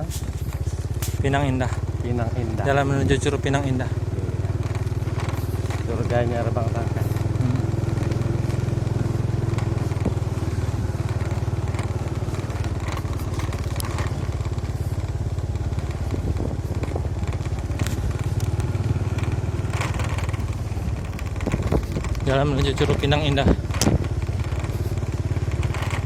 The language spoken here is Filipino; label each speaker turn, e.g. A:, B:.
A: ng
B: Pinang Indah.
A: Pinang Indah.
B: Jalan menuju Curug Pinang Indah.
A: Surganya Rebang Tangkas.
B: Jalan menuju Curug Pinang Indah.